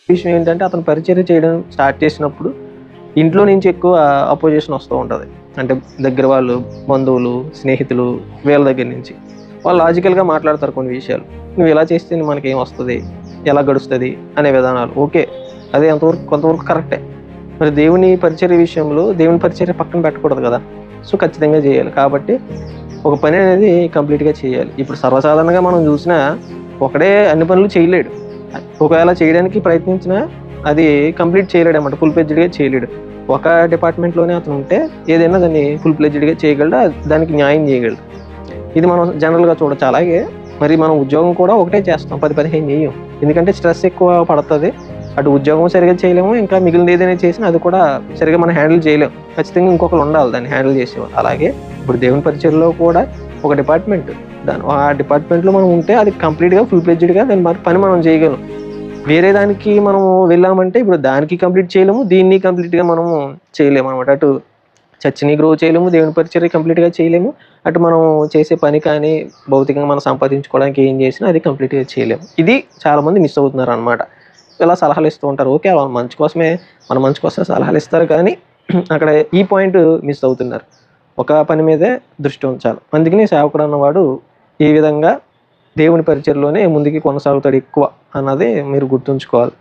విషయం ఏంటంటే అతను పరిచర్య చేయడం స్టార్ట్ చేసినప్పుడు ఇంట్లో నుంచి ఎక్కువ అపోజిషన్ వస్తూ ఉంటుంది. అంటే దగ్గర వాళ్ళు, బంధువులు, స్నేహితులు వీళ్ళ దగ్గర నుంచి. వాళ్ళు లాజికల్‌గా మాట్లాడతారు కొన్ని విషయాలు. "నువ్వు ఇలా చేస్తే మనకేం వస్తది? ఎలా గడుస్తది?" అనే విధానాలు. ఓకే. అది ఎంతవరకు కొంతవరకు కరెక్టే. మరి దేవుని పరిచర్య విషయంలో దేవుని పరిచర్య పక్కన పెట్టకూడదు కదా! సో, ఖచ్చితంగా చేయాలి. కాబట్టి ఒక పని అనేది కంప్లీట్‌గా చేయాలి. ఇప్పుడు సర్వసాధారణంగా మనం చూసినా ఒకడే అన్ని పనులు చేయలేడు. ఒకవేళ చేయడానికి ప్రయత్నించినా అది కంప్లీట్ చేయలేడనమాట. ఫుల్ ఫ్లెడ్జ్డ్‌గా చేయలేడు. ఒక డిపార్ట్‌మెంట్‌లోనే అతను ఉంటే ఏదైనా దాన్ని ఫుల్ ఫ్లెడ్జ్డ్‌గా చేయగలడు. దానికి న్యాయం చేయగలడు. ఇది మనం జనరల్‌గా చూడొచ్చు. అలాగే మరి మనం ఉద్యోగం కూడా ఒకటే చేస్తాం. 10, 15 చెయ్యం. ఎందుకంటే స్ట్రెస్ ఎక్కువ పడతది. అటు ఉద్యోగం సరిగ్గా చేయలేము. ఇంకా మిగిలినది ఏదైనా చేసినా అది కూడా సరిగ్గా మనం హ్యాండిల్ చేయలేం. ఖచ్చితంగా ఇంకొకరు ఉండాలి దాన్ని హ్యాండిల్ చేసేవాళ్ళు. అలాగే ఇప్పుడు దేవుని పరిచర్యలో కూడా ఒక డిపార్ట్‌మెంట్. ఆ డిపార్ట్‌మెంట్‌లో మనం ఉంటే అది కంప్లీట్‌గా ఫుల్ ఫ్లెడ్జ్డ్‌గా దాని పని మనం చేయగలం. వేరే దానికి మనం వెళ్ళామంటే ఇప్పుడు దానికి కంప్లీట్ చేయలేము. దీన్ని కంప్లీట్‌గా మనము చేయలేమనమాట. అటు చర్చిని గ్రో చేయలేము. దేవుని పరిచర్య కంప్లీట్‌గా చేయలేము. అటు మనం చేసే పని కానీ, భౌతికంగా మనం సంపాదించుకోవడానికి ఏం చేసినా అది కంప్లీట్‌గా చేయలేము. ఇది చాలామంది మిస్ అవుతున్నారనమాట. ఇలా సలహాలు ఇస్తూ ఉంటారు. ఓకే. వాళ్ళ మంచి కోసమే మన మంచి కోసమే సలహాలు ఇస్తారు కానీ అక్కడ ఈ పాయింట్ మిస్ అవుతున్నారు. ఒక పని మీదే దృష్టి ఉంచాలి. అందుకని సేవకుడు అన్నవాడు ఈ విధంగా దేవుని పరిచర్యలోనే ముందుకి కొనసాగుతాడు ఎక్కువ అన్నది మీరు గుర్తుంచుకోవాలి.